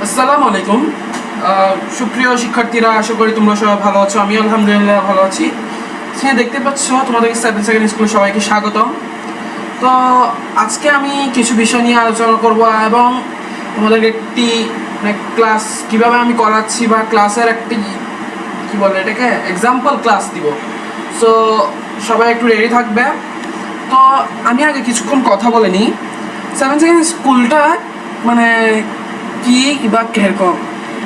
আসসালামু আলাইকুম। সুপ্রিয় শিক্ষার্থীরা, আশা করি তোমরা সবাই ভালো আছো। আমি আলহামদুলিল্লাহ ভালো আছি। সে দেখতে পাচ্ছ তোমাদেরকে 7 সেকেন্ড স্কুলে সবাইকে স্বাগতম। তো আজকে আমি কিছু বিষয় নিয়ে আলোচনা করব এবং তোমাদেরকে একটি ক্লাস কিভাবে আমি করাচ্ছি বা ক্লাসের একটি কি বলে এটাকে এক্সাম্পল ক্লাস দিব। সো সবাই একটু রেডি থাকবে। তো আমি আগে কিছুক্ষণ কথা বলে নিই। 7 সেকেন্ড স্কুলটা মানে কি বা কিরকম।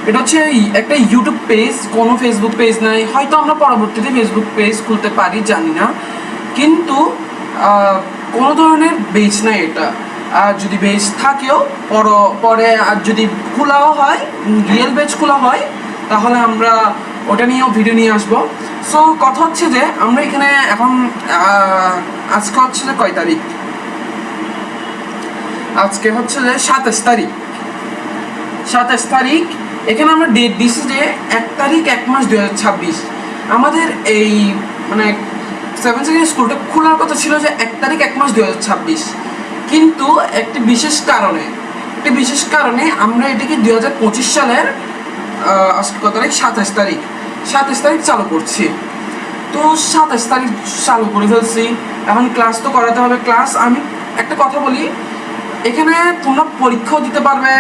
এটা হচ্ছে একটা ইউটিউব পেজ, কোনো ফেসবুক পেজ নাই। হয়তো আমরা পরবর্তীতে ফেসবুক পেজ খুলতে পারি, জানি না, কিন্তু কোনো ধরনের বেজ নাই এটা। আর যদি বেজ থাকেও পরে আর যদি খোলাও হয়, রিয়েল বেজ খোলা হয়, তাহলে আমরা ওটা নিয়েও ভিডিও নিয়ে আসবো। সো কথা হচ্ছে যে আমরা এখানে এখন আজকে হচ্ছে যে কয় তারিখ, আজকে হচ্ছে যে 27 তারিখ। 27 তারিখ এখানে আমরা ডেট দিচ্ছি যে 1 তারিখ 1 মাস 2026। আমাদের এই মানে 7 সেকেন্ড স্কুলটা খোলার কথা ছিল যে 1 তারিখ 1 মাস 2026, কিন্তু একটি বিশেষ কারণে আমরা এটাকে 2025 সালের আজকে কত তারিখ, 27 তারিখ, 27 তারিখ চালু করছি। তো 27 তারিখ চালু করে ফেলছি। এখন ক্লাস তো করাতে হবে। ক্লাস আমি একটা কথা বলি, এখানে তোমরা পরীক্ষাও দিতে পারবে,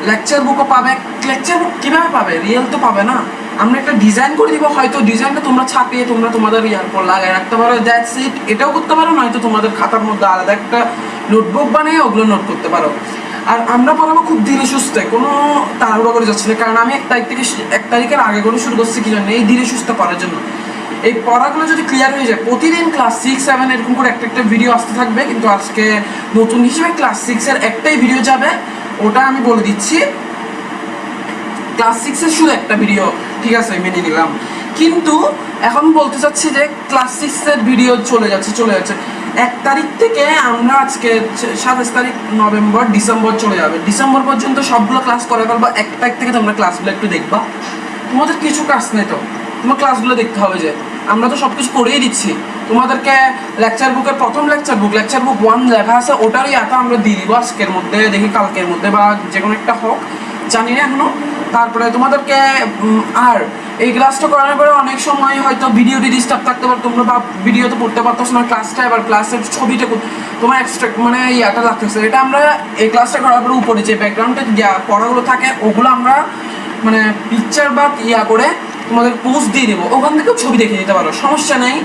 লেকচার বুকও পাবে। লেকচার বুক কীভাবে পাবে? রিয়েল তো পাবে না। আমরা একটা ডিজাইন করে দিব, হয়তো ডিজাইনটা তোমরা ছাপিয়ে তোমরা তোমাদের ইয়ার পর লাগাই রাখতে পারো, দ্যাটস ইট। এটাও করতে পারো, নয়তো তোমাদের খাতার মধ্যে আলাদা একটা নোটবুক বানিয়ে ওগুলো নোট করতে পারো। আর আমরা পড়াবো খুব ধীরে সুস্থে, কোনো তাড়াহুড়ো করে যাচ্ছে না। কারণ আমি 1 তারিখ থেকে 1 তারিখের আগে করে শুরু করছি কি জন্য, এই ধীরে সুস্থে পড়ার জন্য। এই পড়াগুলো যদি ক্লিয়ার হয়ে যায়, প্রতিদিন ক্লাস 6, 7 এরকম করে একটা ভিডিও আসতে থাকবে। কিন্তু আজকে নতুন হিসেবে ক্লাস 6-এর একটাই ভিডিও যাবে, ওটা আমি বলে দিচ্ছি। ক্লাস 6-এর শুধু একটা ভিডিও, ঠিক আছে, মেনে নিলাম। কিন্তু এখন বলতে চাচ্ছি যে ক্লাস 6-এর ভিডিও চলে যাচ্ছে 1 তারিখ থেকে। আমরা আজকে 27 তারিখ, নভেম্বর, ডিসেম্বর চলে যাবে। ডিসেম্বর পর্যন্ত সবগুলো ক্লাস করে ফেলবো। 1 তারিখ থেকে তোমরা ক্লাসগুলো একটু দেখবা। তোমাদের কিছু কাজ নেই তো, তোমার ক্লাসগুলো দেখতে হবে। যে আমরা তো সব কিছু করেই দিচ্ছি তোমাদেরকে। লেকচার বুকের প্রথম লেকচার বুক 1 লেখা আছে, ওটারই একা আমরা দিয়ে দিব আজকের মধ্যে, দেখি কালকের মধ্যে বা যে কোনো একটা হোক, জানি না এখনো। তারপরে তোমাদেরকে আর এই ক্লাসটা করার পরে অনেক সময় হয়তো ভিডিওটি ডিস্টার্ব থাকতে পারে, তোমরা বা ভিডিওতে পড়তে পারতো না ক্লাসটা। এবার ক্লাসের ছবিটা তোমার এক্সট্রা মানে ইয়াটা লাগতেছে, এটা আমরা এই ক্লাসটা করার পরে উপরে যে ব্যাকগ্রাউন্ডে পড়াগুলো থাকে ওগুলো আমরা মানে পিকচার বা করে তোমাদের পোস্ট দিয়ে দেবো, ওখান থেকেও ছবি দেখে দিতে পারো, সমস্যা নেই।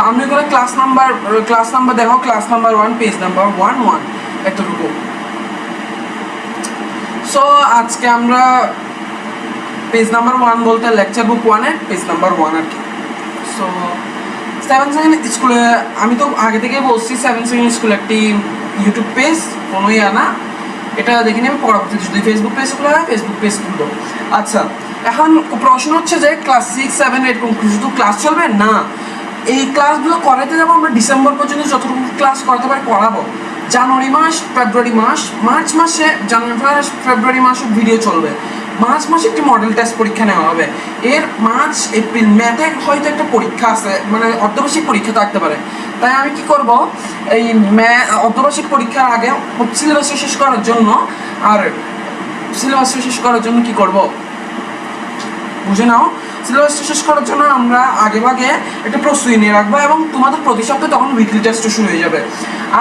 আমি করে ক্লাস নাম্বার দেখো, ক্লাস নাম্বার 1, পেজ নাম্বার 1 এতটুকু। সো আজকে আমরা পেজ নাম্বার 1 বলতে লেকচার বুক 1-এর পেজ নাম্বার 1 আর কি। সো 7 সেকেন্ড স্কুলে আমি তো আগে থেকে বলছি 7 সেকেন্ড স্কুল একটি ইউটিউব পেজ, কোনো না। এটা দেখে নেবে পরবর্তীতে যদি ফেসবুক পেজ খোলা হয়, ফেসবুক পেজ খুলবো। আচ্ছা, এখন প্রশ্ন হচ্ছে যে ক্লাস 6, 7 এরকম শুধু ক্লাস চলবে না, এই ক্লাসগুলো করাতে যাবো আমরা ডিসেম্বর পর্যন্ত, যতটুকু ক্লাস করাতে পারি করাবো। জানুয়ারি মাস, ফেব্রুয়ারি মাস, মার্চ মাসে, জানুয়ারি ফেব্রুয়ারি মাসও ভিডিও চলবে। মার্চ মাসে একটি মডেল টেস্ট পরীক্ষা নেওয়া হবে। এর মার্চ এপ্রিল ম্যাথে হয়তো একটা পরীক্ষা আছে, মানে অর্ধবার্ষিক পরীক্ষা থাকতে পারে। তাই আমি কি করব, এই অর্ধবার্ষিক পরীক্ষার আগে সিলেবাসটা শেষ করার জন্য, আর সিলেবাসটা শেষ করার জন্য কি করব বুঝে নাও। সিলেবাসটা শেষ করার জন্য আমরা আগে ভাগে একটা প্রস্তুতি নিয়ে রাখবো, এবং তোমাদের প্রতি সপ্তাহে তখন উইকলি টেস্টও শুরু হয়ে যাবে।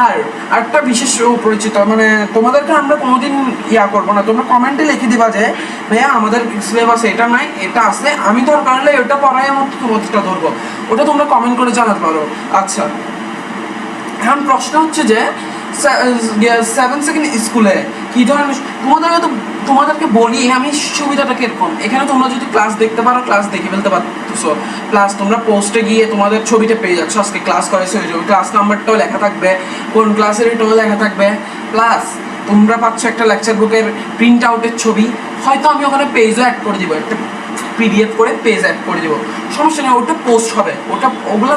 আর একটা বিশেষ পরিচিত, মানে তোমাদেরকে আমরা কোনোদিন করবো না, তোমরা কমেন্টে লিখে দিবা যে ভাইয়া আমাদের সিলেবাস এটা নাই, এটা আছে, আমি দরকার হলে ওটা পড়াই, আমার তোমাদেরটা ধরবো, ওটা তোমরা কমেন্ট করে জানাতে পারো। আচ্ছা, এখন প্রশ্ন হচ্ছে যে 7 সেকেন্ড স্কুলে কী ধরনের তোমাদেরকে বলি আমি সুবিধাটা কিরকম। এখানে তোমরা যদি ক্লাস দেখতে পারো, ক্লাস দেখে ফেলতে পারছো, প্লাস তোমরা পোস্টে গিয়ে তোমাদের ছবিটা পেয়ে যাচ্ছ, আজকে ক্লাস করেছে হয়ে যাবে, ক্লাস নাম্বারটাও লেখা থাকবে, কোন ক্লাসের এটাও লেখা থাকবে, প্লাস তোমরা পাচ্ছ একটা লেকচার বুকের প্রিন্ট আউটের ছবি। হয়তো আমি ওখানে পেজও অ্যাড করে দিব, একটা পিডিএফ করে পেজ অ্যাড করে দিব, সমস্যা নেই, ওটা পোস্ট হবে, ওগুলো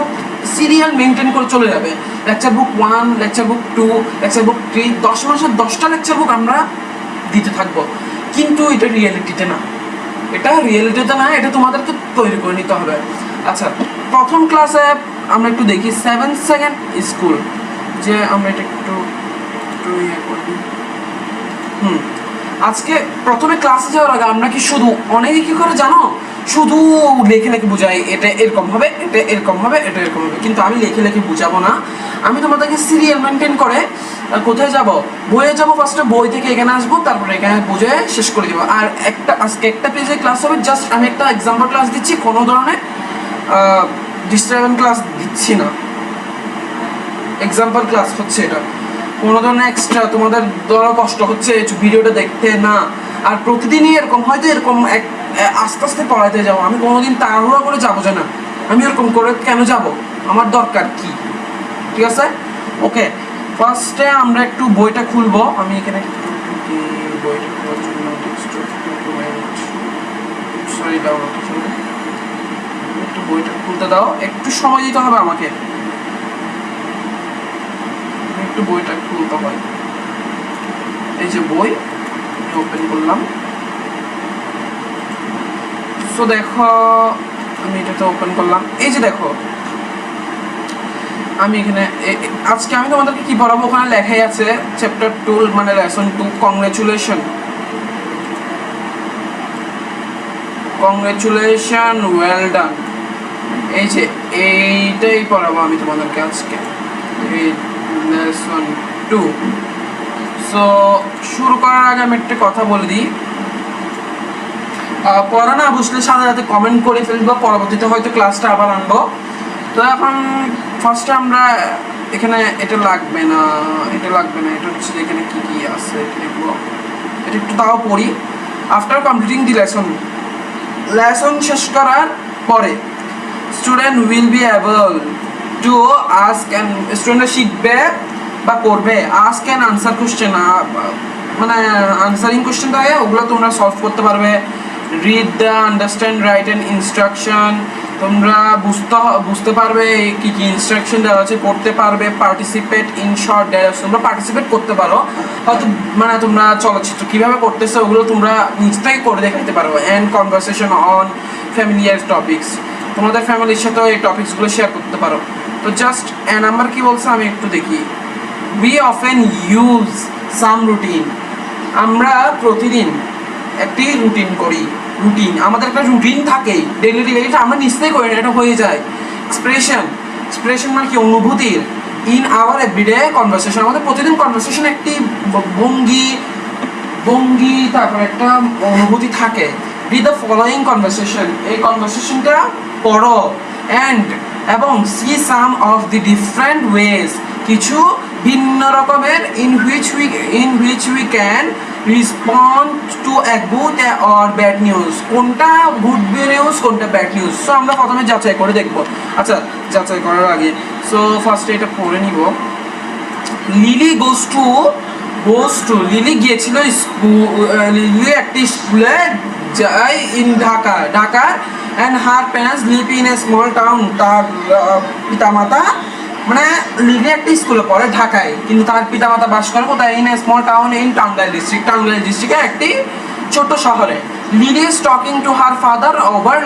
সিরিয়াল মেনটেন করে চলে যাবে। লেকচার বুক 1, লেকচার বুক 2, লেকচার বুক 3, 10 মাসের 10টা লেকচার বুক আমরা দিতে থাকবো। কিন্তু এটা রিয়েলিটিতে না, এটা তোমাদেরকে তৈরি করে নিতে হবে। আচ্ছা, প্রথম ক্লাসে আমরা একটু দেখি 7 সেকেন্ড স্কুল, যে আমরা এটা একটু ইয়ে করি। আজকে প্রথমে ক্লাসে যাওয়ার আগে আমরা কি শুধু অনেকে কি করে জানো, শুধু লেখে লেখে বুঝাই, এটা এরকম হবে, এটা এরকম হবে, এটা এরকম হবে। কিন্তু আমি লেখে লেখে বুঝাবো না, আমি তোমাদেরকে সিরিয়াল মেনটেন করে কোথায় যাব, বইয়ে যাব, ফার্স্টে বই থেকে এখানে আসবো, তারপরে এখানে বুঝে শেষ করে দিব। আর আজকে একটা পেজে ক্লাস হবে, জাস্ট আমি একটা এক্সাম্পল ক্লাস দিচ্ছি, কোনো ধরনের ডিস্টার্বেন্স ক্লাস দিচ্ছি না, এক্সাম্পল ক্লাস হচ্ছে এটা, কোনো ধরনের এক্সট্রা তোমাদের ধরো কষ্ট হচ্ছে ভিডিওটা দেখতে না। আর প্রতিদিনই এরকম হয়তো এরকম আস্তে আস্তে পড়াইতে যাবো, আমি কোনোদিন তাড়াহুড়া করে যাবো যে না আমি এরকম করে কেন যাব, আমার দরকার কি, ঠিক আছে? ওকে, ফার্স্টে আমরা একটু বইটা খুলবো, আমি এখানে বইটা খোলার জন্য সরি একটু বইটা খুলতে দাও, একটু সময় দিতে হবে আমাকে, একটু বইটা খুলতে হয়। এই যে বই ওপেন করলাম, সো দেখো আমি এটাতে ওপেন করলাম, এই যে দেখো আমি এখানে আজকে আমি তোমাদেরকে কি পড়াবো, ওখানে লেখাই আছে চ্যাপ্টার 2 মানে লেসন 2, কংগ্রেচুলেশন ওয়েল ডান। এই যে এইটাই পড়াবো আমি তোমাদেরকে আজকে, এই লেসন 2। সো শুরু করার আগে আমি একটা কথা বলে দিই, পড়া না বুঝলে সাথে সাথে কমেন্ট করে ফেলবো, পরবর্তীতে হয়তো ক্লাসটা আবার আনবো। তো এখন ফার্স্টে আমরা এখানে এটা লাগবে না, এটা হচ্ছে এখানে কি কি আছে দেখবো, এটা একটু তাও পড়ি। আফটার কমপ্লিটিং দি লেসন শেষ করার পরে student will be able to ask and, স্টুডেন্টরা শিখবে বা করবে আস্ক অ্যান্ড আনসার কোশ্চেন, মানে আনসারিং কোশ্চেন থাকে ওগুলো তোমরা সলভ করতে পারবে। Read the understand right and instruction, তোমরা বুঝতে পারবে কি কি ইনস্ট্রাকশন দেওয়া আছে, পড়তে পারবে। পার্টিসিপেট ইন শর্ট ডায়ালগস, তোমরা পার্টিসিপেট করতে পারো, হয়তো মানে তোমরা চলচ্চিত্র কীভাবে করতেছো ওগুলো তোমরা নিজ থেকে করে দেখাতে পারো। And conversation on familiar topics, তোমাদের ফ্যামিলির সাথেও এই টপিকসগুলো শেয়ার করতে পারো। তো জাস্ট নাম্বার কি বলছে আমি একটু দেখি। We often use some routine, আমরা প্রতিদিন একটি রুটিন করি, আমাদের একটা রুটিন থাকে ডেইলি, এটা আমরা নিশ্চয়ই করি না, এটা হয়ে যায়। এক্সপ্রেশন মানে কি, অনুভূতির। ইন আওয়ার এভরিডে কনভারসেশন, আমাদের প্রতিদিন কনভারসেশন একটি ভঙ্গি তারপর একটা অনুভূতি থাকে। রিড দ্য ফলোয়িং কনভারসেশন, এই কনভারসেশনটা পড়ো। এবং see some of the different ways, কিছু ভিন্ন রকমের in which we can respond two a good or bad news, কোনটা গুড নিউজ কোনটা ব্যাড নিউজ। সো আমরা প্রথমে যাচাই করে দেখবো। আচ্ছা, যাচাই করার আগে সো ফার্স্টে এটা পড়ে নিব। লিলি গোজ টু, লিলি গিয়েছিল লিলি একটি স্কুলে যায় in Dhaka and her parents live in a small town, তার পিতামাতা মানে লিলি একটি স্কুলে পড়ে ঢাকায়, কিন্তু তার পিতামাতা বাস করে কোথায়, in a small town in Tangail ডিস্ট্রিক্টের একটি ছোট্ট শহরে। Lily is talking to her father over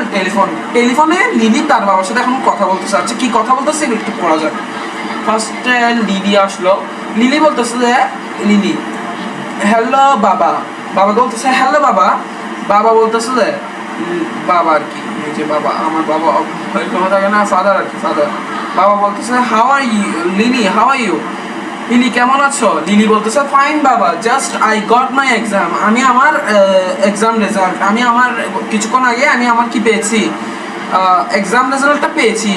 টেলিফোনে লিলি তার বাবার সাথে এখন কথা বলতে চাচ্ছে। কি কথা বলতেছে একটু পড়া যাবে। ফার্স্টে লিলি আসলো, লিলি বলতেছে যে হ্যালো বাবা, বলতেছে হ্যালো বাবা, বলতেছে যে বাবা আর কি, এই যে বাবা, আমার বাবা কোনো থাকে না, ফাদার আর কি, ফাদার। বাবা বলতেছে how are you Lily, Lily কেমন আছো? লিলি বলতেছে ফাইন বাবা, just I got my exam, আমি আমার এক্সাম রেজাল্ট, আমি আমার কিছুক্ষণ আগে আমি আমার কি পেয়েছি, এক্সাম রেজাল্টটা পেয়েছি,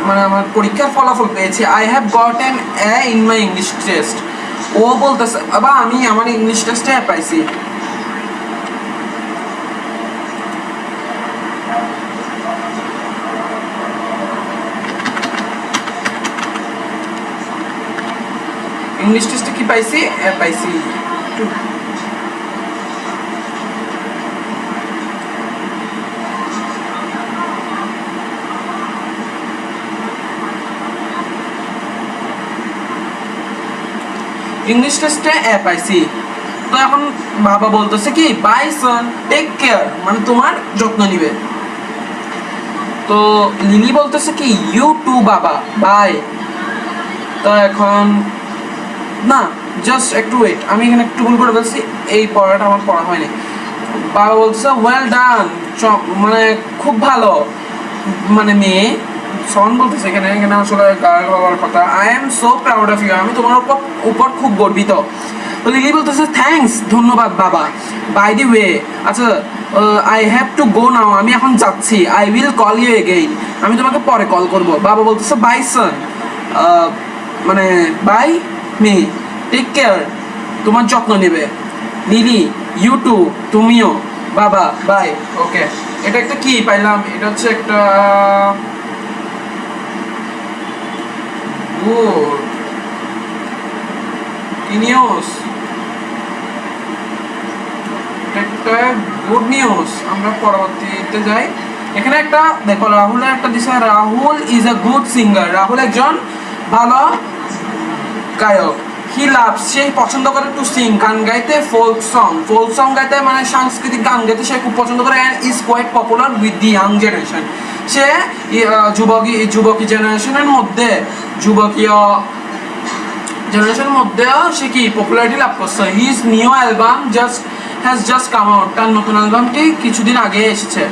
মানে আমার পরীক্ষার ফলাফল পেয়েছি। I have got an A in my English test, ও বলতেছে বাবা আমি আমার ইংলিশ টেস্টে পাইছি। ইংলিশ টেস্টে কি পাইছি, পাইছি 2। ইংলিশ টেস্টে পাইছি। তো এখন বাবা বলতেছে কি বাই সন, টেক কেয়ার, মানে তোমার যত্ন নিবে। তো লিলি বলতেছে কি ইউ টু বাবা, বাই। তো এখন না জাস্ট একটু ওয়েট, আমি এখানে একটু ভুল করে বলছি, এই পড়াটা আমার পড়া হয়নি। বাবা বলছে ওয়েল ডান, মানে খুব ভালো, মানে মেয়ে সন বলতেছে এখানে, এখানে আসলে গার্ল বাবার কথা। I am so proud of you, আমি তোমার উপর খুব গর্বিত। তো লিলি বলতেছে থ্যাঙ্কস, ধন্যবাদ বাবা। বাই দি ওয়ে, আচ্ছা I have to go now, আমি এখন যাচ্ছি। I will call you again, আমি তোমাকে পরে কল করব। বাবা বলতেছে বাই সন, মানে বাই মি, টেক কেয়ার, তোমার যত্ন নেবে। লিলি ইউ টু, তুমিও। বাবা বাই। ওকে, এটা একটা কি পাইলাম, এটা হচ্ছে একটা গুড নিউজ, একটা গুড নিউজ। আমরা পরবর্তীতে যাই। এখানে একটা দেখো, রাহুলের একটা Disha, Rahul is a good singer, Rahul একজন ভালো গায়ক। হি লাভস, সে পছন্দ করে টু সিং, গান গাইতে, ফোক সং গাইতে, মানে সাংস্কৃতিক গান গাইতে সে খুব পছন্দ করে। And is quite popular with the young generation, সে যুবকী জেনারেশনের মধ্যে, যুবকীয় জেনারেশনের মধ্যেও সে কি পপুলারিটি লাভ করছে। His new album has just come out, তার নতুন অ্যালবামটি কিছুদিন আগে এসেছে।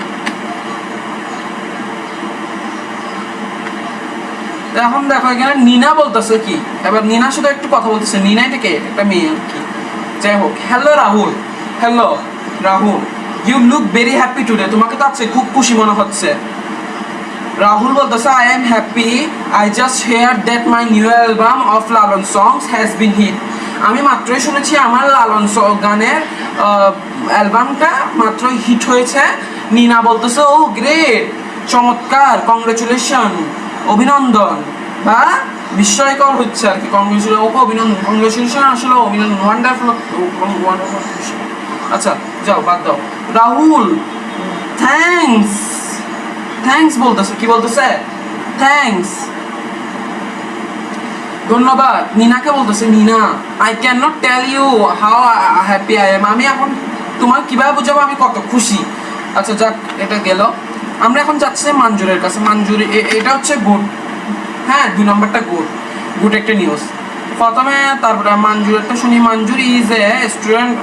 এখন দেখো এখানে নিনা বলতেছে কি, এবার নিনার সাথে একটু কথা বলতেছে। নিনা এটা কে, একটা মেয়ে আর কি। যাই হোক, hello Rahul, hello Rahul, you look very happy today, তোমাকে তো আজকে খুব খুশি মনে হচ্ছে। রাহুল বলতেছে I am happy, I just hear that my new album of Lalon songs has been hit, আমি মাত্রই শুনেছি আমার লালন গানের অ্যালবামটা মাত্রই হিট হয়েছে। নিনা বলতেছে ও গ্রেট, চমৎকার, কংগ্রেচুলেশন, অভিনন্দন, বা বিস্ময়কর হচ্ছে আর কি। কংগ্রেচুলেশন, ওকে অভিনন্দন, কংগ্রেচুলেশন আসলে অভিনন্দন, ওয়ান্ডারফুল। আচ্ছা যাও বাদ দাও। রাহুল থ্যাঙ্কস, থ্যাঙ্কস বলতেছে, কি বলতেছে, থ্যাঙ্কস, ধন্যবাদ। নিনাকে বলতেছে Nina, I can not tell you how happy I am, আমি এখন তোমার কিভাবে বুঝাবো আমি কত খুশি। আচ্ছা যাক, এটা গেল। আমরা এখন যাচ্ছি মঞ্জুরের কাছে। মঞ্জুর, এটা হচ্ছে গুড, হ্যাঁ 2 নম্বরটা গুড, গুড একটা নিউজ। প্রথমে তারপরে মঞ্জুরটা শুনি। Manzur is a student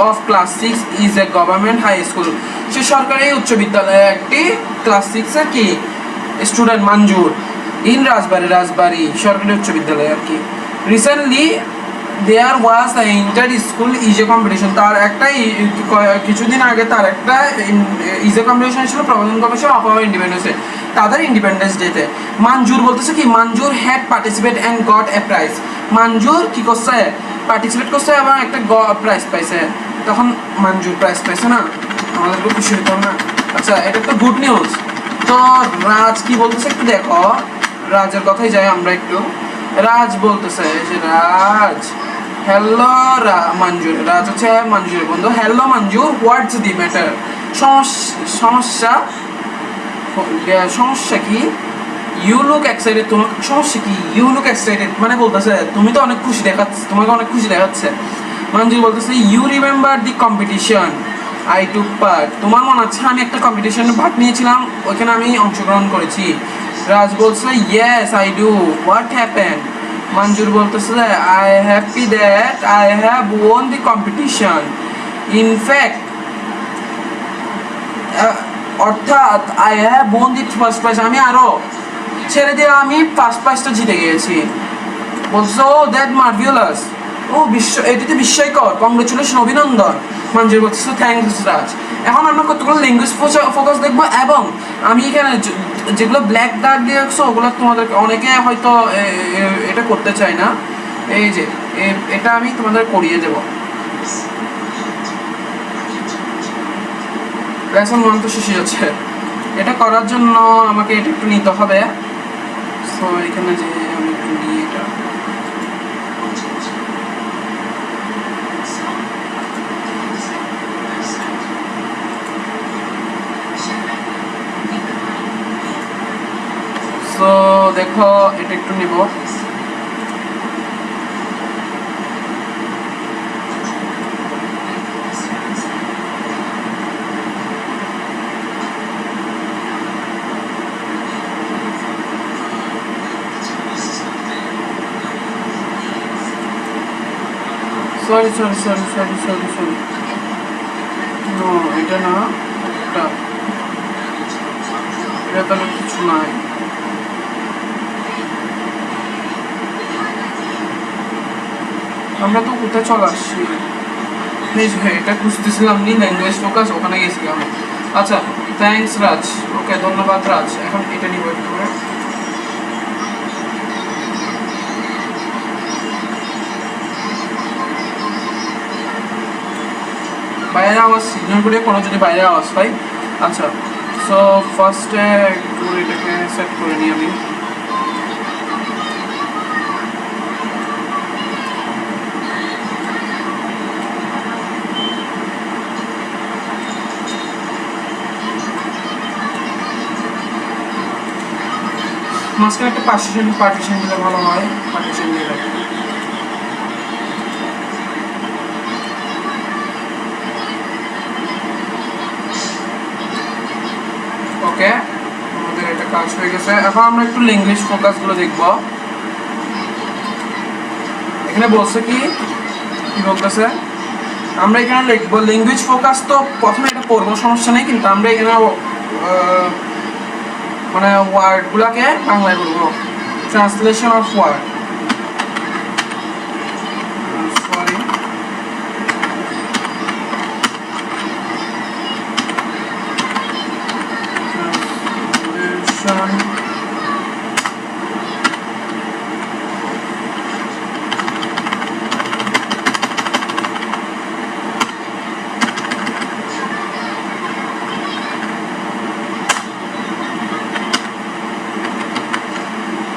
of class 6 is a government high school, সে সরকারি উচ্চ বিদ্যালয়ে একটি ক্লাস 6-এর কি স্টুডেন্ট মঞ্জুর। ইন রাজবাড়ি সরকারি উচ্চ বিদ্যালয় আর কি। Recently there was the inter school essay competition, তার একটা কিছুদিন আগে তার একটা ইজে কম্পিটিশন ছিল, প্রবন্ধন কমিশন অফ আওয়ার ইন্ডিপেন্ডেন্সে, তাদের ইন্ডিপেন্ডেন্স ডেতে। মঞ্জুর বলতেছে কি, Manzur had participate and got a prize, Manzur কি করছে, পার্টিসিপেট করছে এবং একটা প্রাইজ পাইছে। তখন মঞ্জুর প্রাইজ পাইছে না, আমাদেরকে খুশি হতো না। আচ্ছা, এটা তো গুড নিউজ। তো রাজ কি বলতেছে একটু দেখো, রাজের কথাই যাই আমরা একটু। রাজ বলতেছে যে রাজ, হ্যালো মঞ্জুর, রাজ হচ্ছে মঞ্জুরের বন্ধু। Hello Manjur, what's the matter, সমস্যা সমস্যা কি, ইউ লুক এক্সাইটেড, তোমার সমস্যা কি, ইউ লুক এক্সাইটেড মানে বলতেছে তুমি তো অনেক খুশি দেখাচ্ছে, তোমাকে অনেক খুশি দেখাচ্ছে। মঞ্জুর বলতেছে you remember the competition I took part, তোমার মনে আছে আমি একটা কম্পিটিশনে ভাগ নিয়েছিলাম, ওইখানে আমি অংশগ্রহণ করেছি। রাজ বলছে yes I do, what happen. Manzur বলতেছে I happy that I have won the competition, in fact অর্থাৎ I have won the first prize, আমি আরও ছেড়ে দিয়ে আমি ফার্স্ট প্রাইজটা জিতে গিয়েছি। বলছো ও দ্যাট মার্ভিউলাস, ও এটিতে বিস্ময়কর, কংগ্রেচুলেশন, অভিনন্দন। মঞ্জুর বলছে থ্যাংকস রাজ। এখন আমরা কতগুলো ল্যাঙ্গুয়েজ ফোকাস দেখবো, এবং আমি এখানে যেগুলো ব্ল্যাক দাগ দিয়ে রাখছো ওগুলো তোমাদেরকে অনেকে হয়তো এটা করতে চায় না, এই যে এটা আমি তোমাদের করিয়ে দেবো। লেসন 1 তো শেষ হচ্ছে, এটা করার জন্য আমাকে এটা একটু নিতে হবে। সো এখানে যে আমি একটু নিই এটা, সো দেখো এটা একটু নিব। Sorry sorry sorry sorry sorry sorry no, এটা না, এটা তাহলে কিছু নাই। আমরা তো কোথায় চলে আসছি, এটা খুঁজতেছিলাম নি ল্যাঙ্গুয়েজ ফোকাস, ওখানে গেছিলাম। আচ্ছা, থ্যাঙ্কস রাজ, ওকে ধন্যবাদ রাজ। এখন এটা নিব একটু করে। বাইরে আওয়াজ ইগনোর করে কোনো যদি বাইরে আওয়াজ পাই। আচ্ছা, সো ফার্স্টে একটু এটাকে সেট করে নিই আমি। মাঝখানে একটা পার্টিশন দিলে ভালো হয়, পার্টিশন দিয়ে রাখি। ওকে, আমাদের এটা কাজ হয়ে গেছে। এখন আমরা একটু ল্যাঙ্গুয়েজ ফোকাসগুলো দেখব। এখানে বলছে কি বলতেছে, আমরা এখানে লিখবো ল্যাঙ্গুয়েজ ফোকাস। তো প্রথমে এটা পড়বো, সমস্যা নেই, কিন্তু আমরা এখানে মানে ওয়ার্ডগুলোকে বাংলায় বলবো। Translation of word, sorry, translation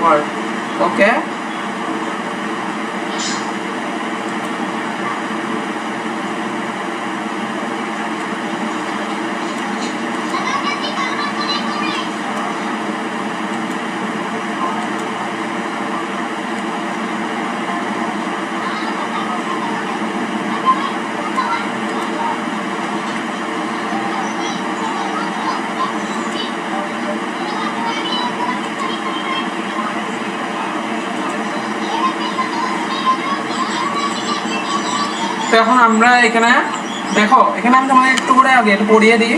word. Okay, তো এখন আমরা এখানে দেখো, এখানে আমি তোমাকে একটু করে আগে একটু পড়িয়ে দিই।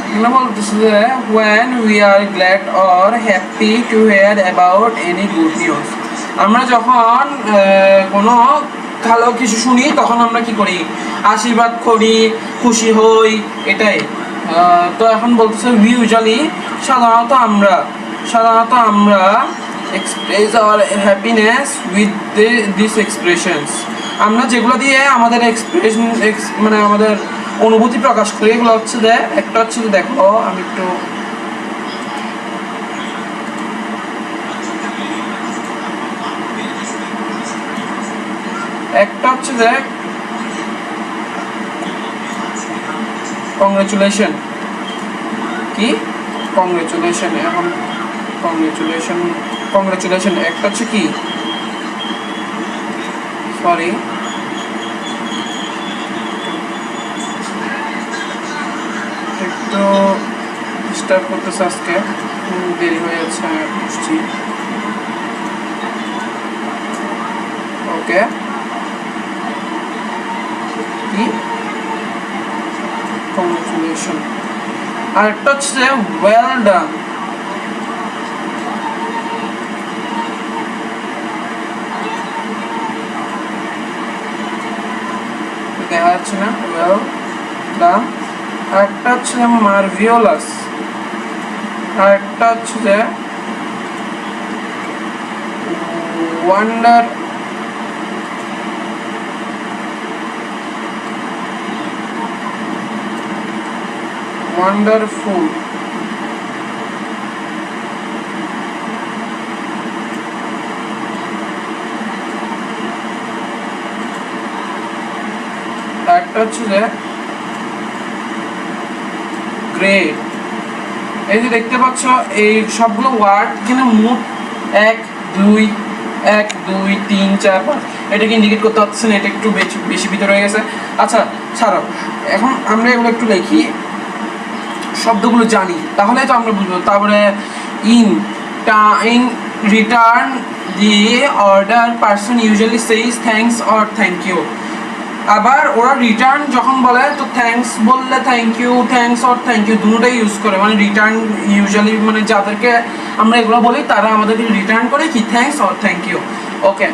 এখানে বলতেছে যে when we are glad or happy to hear about any good news, আমরা যখন কোনো ভালো কিছু শুনি তখন আমরা কি করি, আশীর্বাদ করি, খুশি হই, এটাই। তো এখন বলতেছে we usually, সাধারণত আমরা express our happiness with these expressions, আমরা যেগুলো দিয়ে আমাদের এক্সপ্রেশন মানে আমাদের অনুভূতি প্রকাশ করি, এগুলো হচ্ছে যে একটা হচ্ছে যে দেখো আমি একটু একটা হচ্ছে যে কংগ্রেচুলেশন, কি কংগ্রেচুলেশন, এখন কংগ্রেচুলেশন একটা হচ্ছে কি, সরি একটু ডিস্টার্ব করতেছে, আজকে দেরি হয়ে যাচ্ছে, বুঝছি। ওকে, কি কংগ্রেচুলেশন, আর একটা হচ্ছে ওয়েল ডান, দেখা যাচ্ছে না, ওয়েল ডান। আর একটা হচ্ছে মার্ভিওলাস, আর একটা হচ্ছে যে ওয়ান্ডারফুল। একটা হচ্ছে যে গ্রেট। এই যে দেখতে পাচ্ছ এই সবগুলো ওয়ার্ড এখানে মোট 1 2 1 2 3 4 5, এটাকে ইন্ডিকেট করতে পারছি না, এটা একটু বেশি ভিতরে হয়ে গেছে। আচ্ছা ছাড়ো, এখন আমরা এগুলো একটু লিখি, শব্দগুলো জানি তাহলে তো আমরা বুঝবো। তারপরে in return the other person usually says thanks or thank you. আবার ওরা রিটার্ন যখন বলে তো থ্যাঙ্কস বললে thank you, thanks or thank you দুটোটাই ইউজ করে। মানে রিটার্ন ইউজুয়ালি মানে যাদেরকে আমরা এগুলো বলি তারা আমাদেরকে রিটার্ন করে কি থ্যাঙ্কস অর থ্যাংক ইউ। ওকে,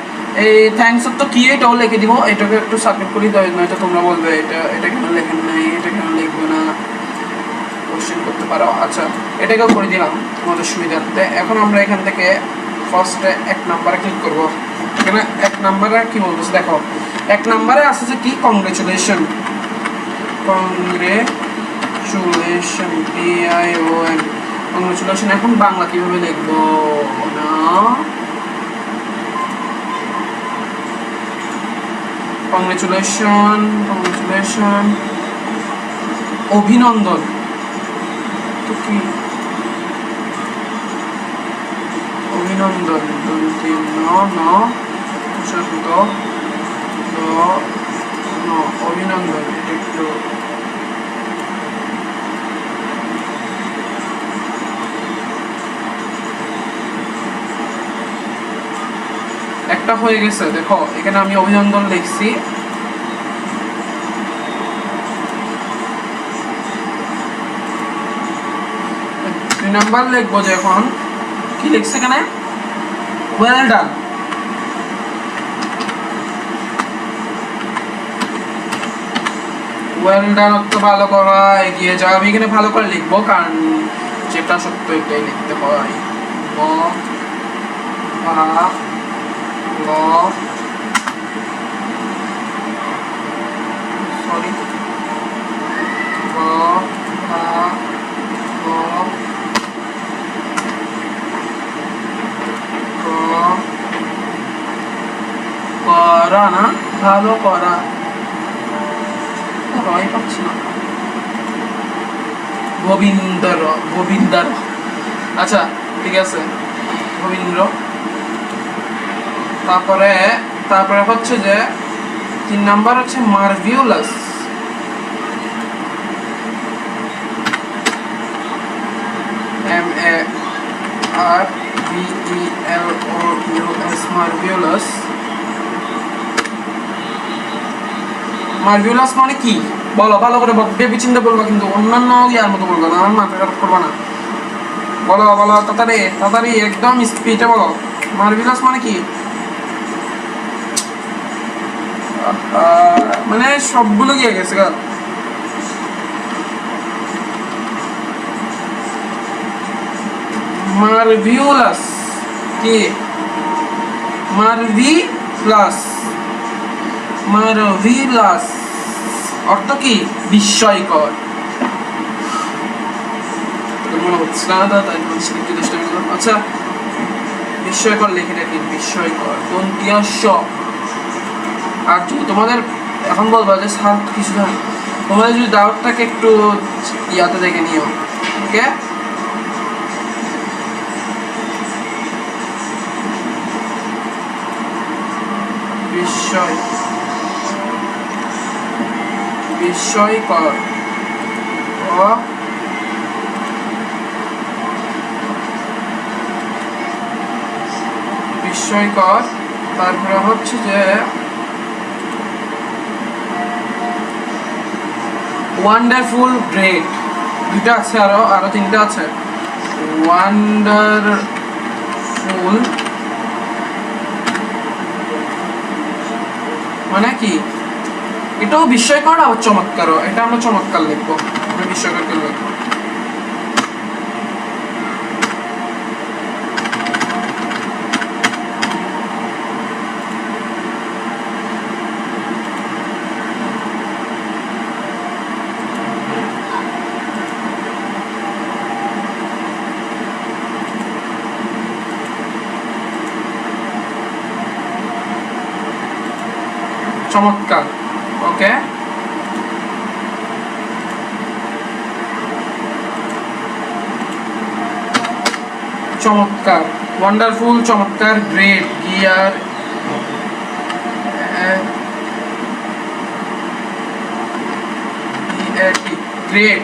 এই থ্যাঙ্কস তো কি এটাও লিখে দিব, এটাকে একটু সাবমিট করি দেয়, নয়তো তোমরা বলবে এটা কেন লেখেন নাই, এটা কেন লিখবে না, কোশ্চেন করতে পারো। আচ্ছা, এটাকেও করে দিলাম তোমাদের সুবিধার্থে। এখন আমরা এখান থেকে ফার্স্টে 1 নাম্বারে ক্লিক করবো। এখানে 1 নাম্বারে কি বলতেছে দেখো, 1 নাম্বারে আছে যে কি কংগ্রেচুলেশন, কংগ্রেচুলেশন PION কংগ্রেচুলেশন। এখন বাংলা কিভাবে লিখবো না, কংগ্রেচুলেশন, কংগ্রেচুলেশন অভিনন্দন তো কি, অভিনন্দন অভিনন্দন। এটা একটু একটা হয়ে গেছে দেখো, এখানে আমি অভিনন্দন লিখছি। নাম্বার লিখবো যে এখন কি লিখছে এখানে, ওয়েল ডান। ওয়েল ডান অর্থ ভালো করা, এগিয়ে যাওয়া। আমি এখানে ভালো করে লিখবো কারণ যেটা সত্য এটাই লিখতে হয়। সরি করা না, ভালো করা, রয় পাচ্ছি না, গোবিন্দর। আচ্ছা ঠিক আছে, গোবিন্দ্র। তারপরে হচ্ছে যে 3 নাম্বার হচ্ছে মার্ভিউলাস। MARVELOUS মার্ভিউলাস। মার্ভিউলাস মানে কি বলো, ভালো করে ভেবে চিন্তা বলবা, কিন্তু অন্যান্য ইয়ার মতো বলবা না, আমার মাথা খারাপ করবা না। বলো তাড়াতাড়ি একদম স্পিডে বলো, মার্ভিউলাস মানে কি? মানে সবগুলো গিয়ে গেছে গা। মার্ভিউলাস কি, মার্ভিউলাস অর্থ কি, বিস্ময়কর। মনে হচ্ছে না দাদা, তাই বলছি একটু চেষ্টা করলাম। আচ্ছা, বিস্ময়কর লিখে রাখি, বিস্ময়কর দন্তিয়াস্য। আর যদি তোমাদের এখন বলবো যে স্যার কিছু না, তোমাদের যদি ডাউটটাকে একটু ইয়াতে দেখে নিও। ওকে, বিস্ময়কর ও বিস্ময়কর। তারপরে হচ্ছে যে ওয়ান্ডারফুল, গ্রেট। দুইটা আছে, আরো 3টা আছে। ওয়ান্ডারফুল মানে কি, এটাও বিস্ময়কর আবার চমৎকার। এটা আমরা চমৎকার লিখবো, আমরা বিস্ময়কর লিখবো। চমৎকার। ওকে, চমৎকার, ওয়ান্ডারফুল, চমৎকার, গ্রেট, গিয়ার, গ্রেট।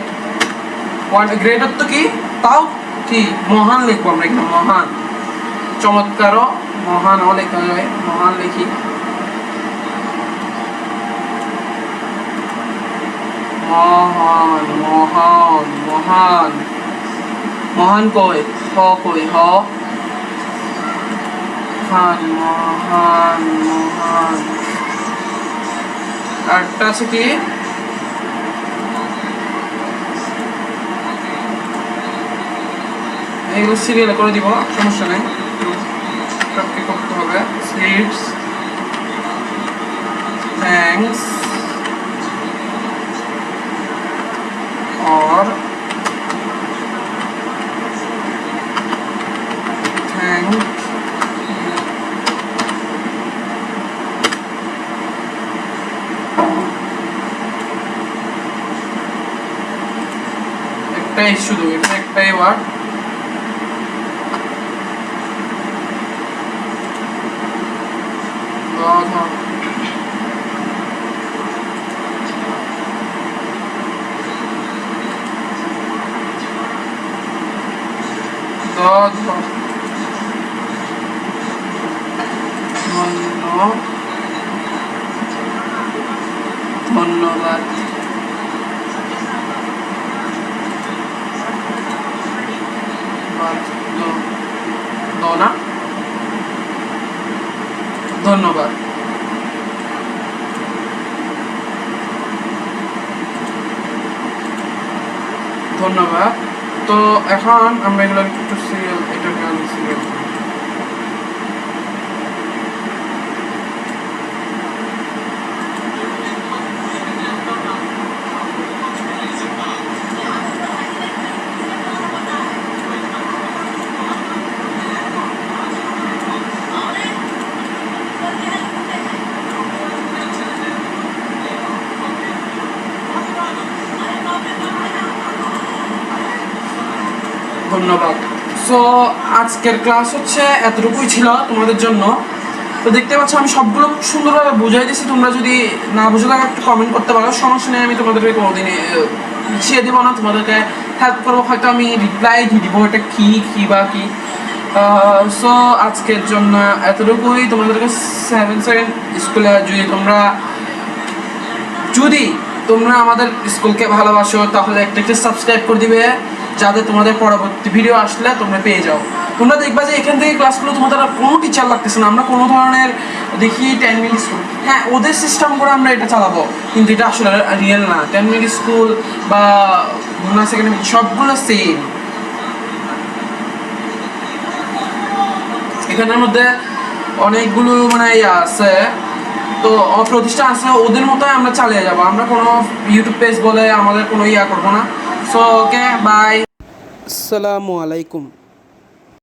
গ্রেট অর্থ কি, তাও কি মহান লিখবো আমরা এখানে, মহান। চমৎকারও মহান লেখা যায়, মহান লিখি, মহান মহান মহান মহান কই হ কই হ মহান মহান মহান। আরেকটা আছে কি এগুলো সিরিয়ালে করে দিব, সমস্যা নেই, সবকে করতে হবে। স্লিপস, থ্যাংকস और थैंक एकटाई शुधु एकटाई वार्ड ধন্যবাদ। না ধন্যবাদ। ধন্যবাদ। তো এখন আমরা এগুলো একটু সিরিয়াল, এটাকে আমি সিরিয়াল ধন্যবাদ। সো আজকের ক্লাস হচ্ছে এতটুকুই ছিল তোমাদের জন্য। তো দেখতে পাচ্ছ আমি সবগুলো সুন্দরভাবে বুঝাই দিয়েছি, তোমরা যদি না বুঝে থাকো একটু কমেন্ট করতে পারো, সমস্যা নেই, আমি তোমাদেরকে কোনোদিন শিখিয়ে দেবো না, তোমাদেরকে হেল্প করবো, হয়তো আমি রিপ্লাই দিয়ে দিব এটা কী কী বা কী। সো আজকের জন্য এতটুকুই। তোমাদেরকে 7 সেকেন্ড স্কুলে যদি তোমরা আমাদের স্কুলকে ভালোবাসো তাহলে একটা সাবস্ক্রাইব করে দিবে, যাতে তোমাদের পরবর্তী ভিডিও আসলে তোমরা পেয়ে যাও। তোমরা দেখবা যে এখান থেকে ক্লাসগুলো তোমাদের আর কোনো টিচার লাগতেছে না, আমরা কোনো ধরনের দেখি 10 মিনিট স্কুল, হ্যাঁ ওদের সিস্টেম করে আমরা এটা চালাবো, কিন্তু এটা আসলে রিয়েল না। 10 মিনিট স্কুল বা মোনাস একাডেমি সবগুলো সেম। এখানের মধ্যে অনেকগুলো মানে আছে, তো প্রতিষ্ঠান আছে, ওদের মতোই আমরা চালিয়ে যাবো, আমরা কোনো ইউটিউব পেজ বলে আমাদের কোনো করবো না। সো ওকে বাই, আসসালামু আলাইকুম।